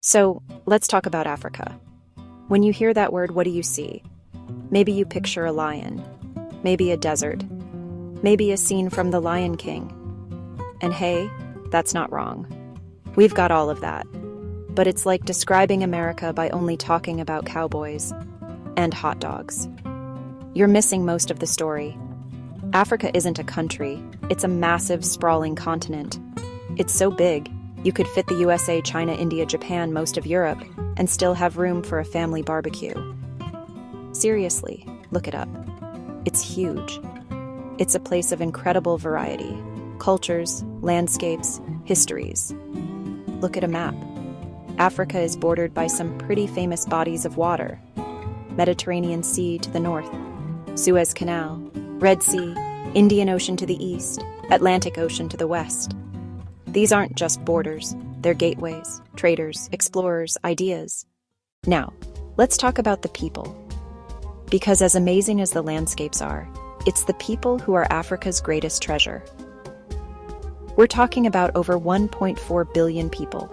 So, let's talk about Africa. When you hear that word, what do you see? Maybe you picture a lion, maybe a desert, maybe a scene from The Lion King. And hey, that's not wrong. We've got all of that. But it's like describing America by only talking about cowboys and hot dogs. You're missing most of the story. Africa isn't a country, it's a massive, sprawling continent. It's so big, you could fit the USA, China, India, Japan, most of Europe, and still have room for a family barbecue. Seriously, look it up. It's huge. It's a place of incredible variety, cultures, landscapes, histories. Look at a map. Africa is bordered by some pretty famous bodies of water. Mediterranean Sea to the north, Suez Canal, Red Sea, Indian Ocean to the east, Atlantic Ocean to the west. These aren't just borders, they're gateways, traders, explorers, ideas. Now, let's talk about the people. Because as amazing as the landscapes are, it's the people who are Africa's greatest treasure. We're talking about over 1.4 billion people.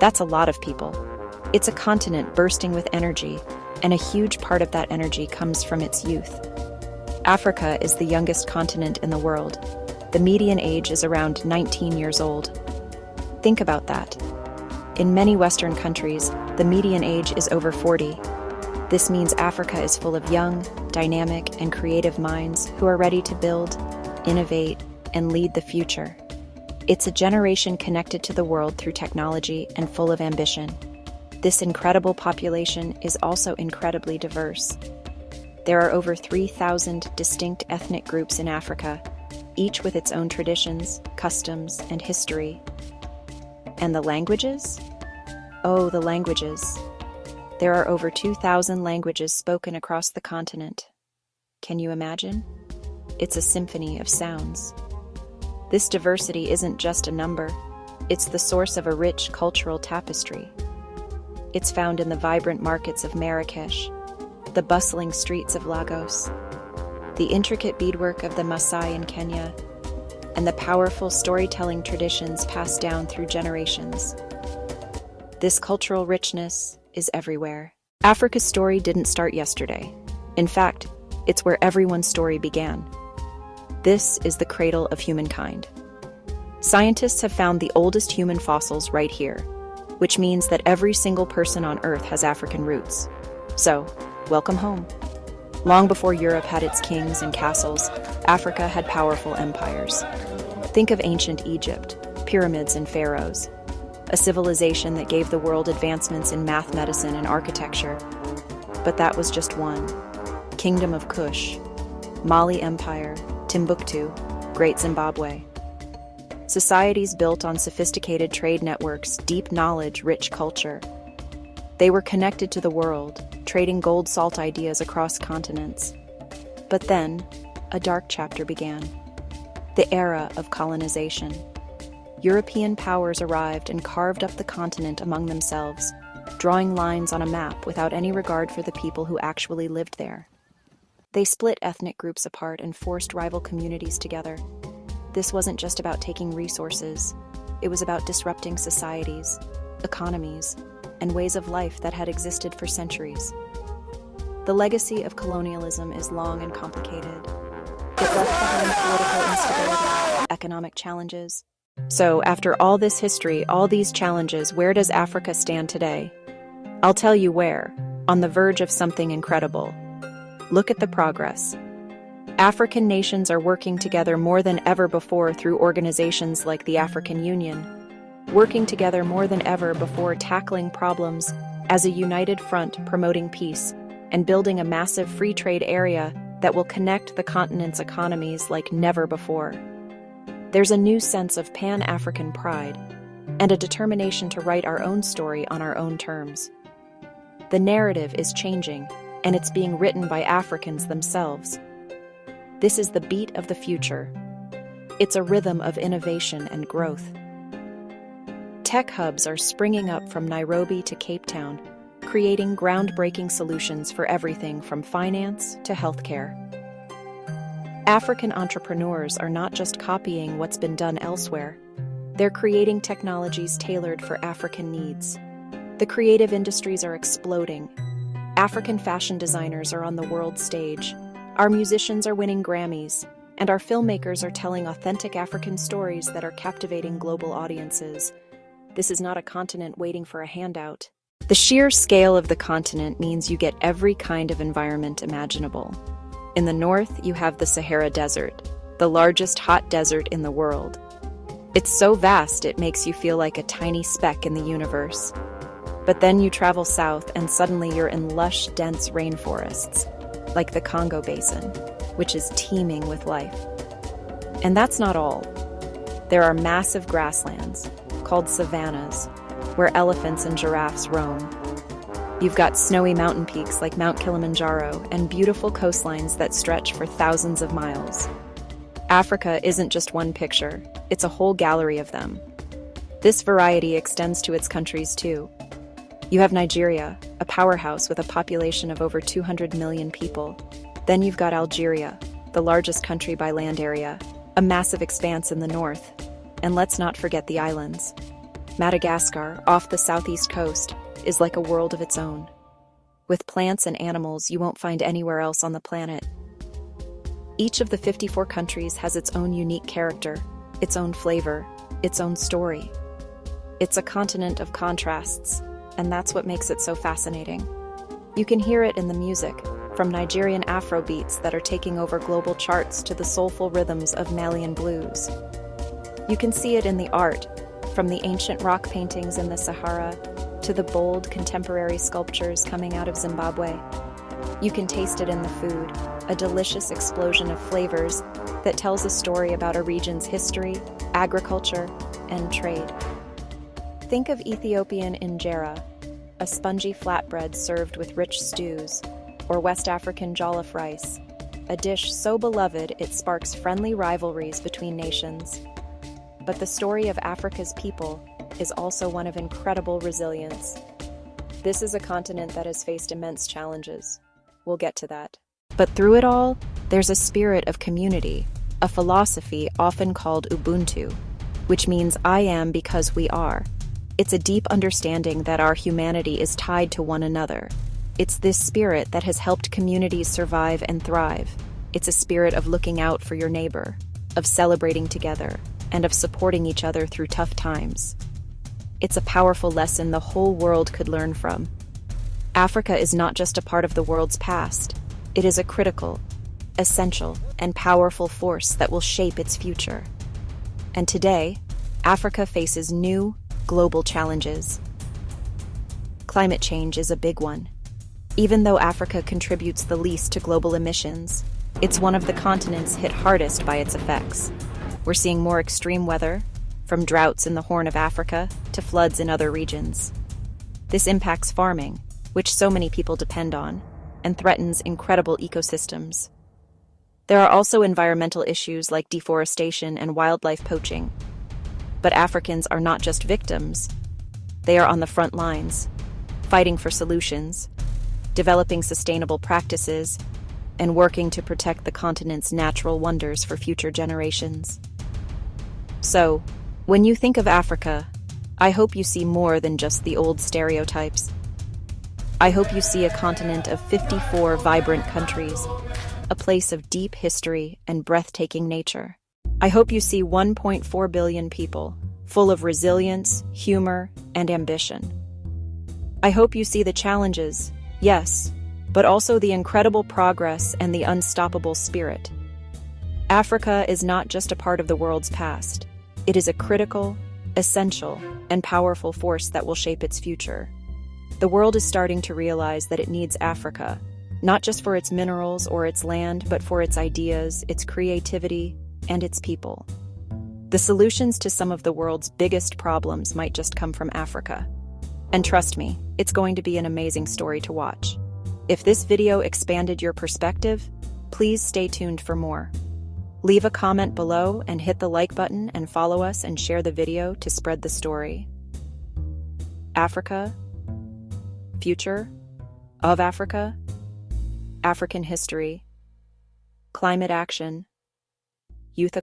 That's a lot of people. It's a continent bursting with energy, and a huge part of that energy comes from its youth. Africa is the youngest continent in the world. The median age is around 19 years old. Think about that. In many Western countries, the median age is over 40. This means Africa is full of young, dynamic, and creative minds who are ready to build, innovate, and lead the future. It's a generation connected to the world through technology and full of ambition. This incredible population is also incredibly diverse. There are over 3,000 distinct ethnic groups in Africa, each with its own traditions, customs, and history. And the languages? Oh, the languages. There are over 2,000 languages spoken across the continent. Can you imagine? It's a symphony of sounds. This diversity isn't just a number, it's the source of a rich cultural tapestry. It's found in the vibrant markets of Marrakesh, the bustling streets of Lagos, the intricate beadwork of the Maasai in Kenya, and the powerful storytelling traditions passed down through generations. This cultural richness is everywhere. Africa's story didn't start yesterday. In fact, it's where everyone's story began. This is the cradle of humankind. Scientists have found the oldest human fossils right here, which means that every single person on Earth has African roots. So, welcome home. Long before Europe had its kings and castles, Africa had powerful empires. Think of ancient Egypt, pyramids and pharaohs, a civilization that gave the world advancements in math, medicine, and architecture. But that was just one. Kingdom of Kush, Mali Empire, Timbuktu, Great Zimbabwe. Societies built on sophisticated trade networks, deep knowledge, rich culture. They were connected to the world, trading gold salt ideas across continents. But then, a dark chapter began. The era of colonization. European powers arrived and carved up the continent among themselves, drawing lines on a map without any regard for the people who actually lived there. They split ethnic groups apart and forced rival communities together. This wasn't just about taking resources, it was about disrupting societies, economies, and ways of life that had existed for centuries. The legacy of colonialism is long and complicated. It left behind political instability, economic challenges. So, after all this history, all these challenges, where does Africa stand today? I'll tell you where, on the verge of something incredible. Look at the progress. African nations are working together more than ever before through organizations like the African Union, working together more than ever before tackling problems as a united front promoting peace and building a massive free trade area that will connect the continent's economies like never before. There's a new sense of Pan-African pride and a determination to write our own story on our own terms. The narrative is changing, and it's being written by Africans themselves. This is the beat of the future. It's a rhythm of innovation and growth. Tech hubs are springing up from Nairobi to Cape Town, creating groundbreaking solutions for everything from finance to healthcare. African entrepreneurs are not just copying what's been done elsewhere. They're creating technologies tailored for African needs. The creative industries are exploding. African fashion designers are on the world stage. Our musicians are winning Grammys, and our filmmakers are telling authentic African stories that are captivating global audiences. This is not a continent waiting for a handout. The sheer scale of the continent means you get every kind of environment imaginable. In the north, you have the Sahara Desert, the largest hot desert in the world. It's so vast it makes you feel like a tiny speck in the universe. But then you travel south and suddenly you're in lush, dense rainforests, like the Congo Basin, which is teeming with life. And that's not all. There are massive grasslands, called savannas, where elephants and giraffes roam. You've got snowy mountain peaks like Mount Kilimanjaro and beautiful coastlines that stretch for thousands of miles. Africa isn't just one picture, it's a whole gallery of them. This variety extends to its countries too. You have Nigeria, a powerhouse with a population of over 200 million people. Then you've got Algeria, the largest country by land area, a massive expanse in the north. And let's not forget the islands. Madagascar, off the southeast coast, is like a world of its own, with plants and animals you won't find anywhere else on the planet. Each of the 54 countries has its own unique character, its own flavor, its own story. It's a continent of contrasts, and that's what makes it so fascinating. You can hear it in the music, from Nigerian Afro beats that are taking over global charts to the soulful rhythms of Malian blues. You can see it in the art, from the ancient rock paintings in the Sahara to the bold contemporary sculptures coming out of Zimbabwe. You can taste it in the food, a delicious explosion of flavors that tells a story about a region's history, agriculture, and trade. Think of Ethiopian injera, a spongy flatbread served with rich stews, or West African jollof rice, a dish so beloved it sparks friendly rivalries between nations. But the story of Africa's people is also one of incredible resilience. This is a continent that has faced immense challenges. We'll get to that. But through it all, there's a spirit of community, a philosophy often called Ubuntu, which means I am because we are. It's a deep understanding that our humanity is tied to one another. It's this spirit that has helped communities survive and thrive. It's a spirit of looking out for your neighbor, of celebrating together, and of supporting each other through tough times. It's a powerful lesson the whole world could learn from. Africa is not just a part of the world's past. It is a critical, essential, and powerful force that will shape its future. And today, Africa faces new, global challenges. Climate change is a big one. Even though Africa contributes the least to global emissions, it's one of the continents hit hardest by its effects. We're seeing more extreme weather, from droughts in the Horn of Africa to floods in other regions. This impacts farming, which so many people depend on, and threatens incredible ecosystems. There are also environmental issues like deforestation and wildlife poaching. But Africans are not just victims. They are on the front lines, fighting for solutions, developing sustainable practices, and working to protect the continent's natural wonders for future generations. So, when you think of Africa, I hope you see more than just the old stereotypes. I hope you see a continent of 54 vibrant countries, a place of deep history and breathtaking nature. I hope you see 1.4 billion people, full of resilience, humor, and ambition. I hope you see the challenges, yes, but also the incredible progress and the unstoppable spirit. Africa is not just a part of the world's past. It is a critical, essential, and powerful force that will shape its future. The world is starting to realize that it needs Africa, not just for its minerals or its land, but for its ideas, its creativity, and its people. The solutions to some of the world's biggest problems might just come from Africa. And trust me, it's going to be an amazing story to watch. If this video expanded your perspective, please stay tuned for more. Leave a comment below and hit the like button and follow us and share the video to spread the story. Africa, future of Africa, African history, climate action, youth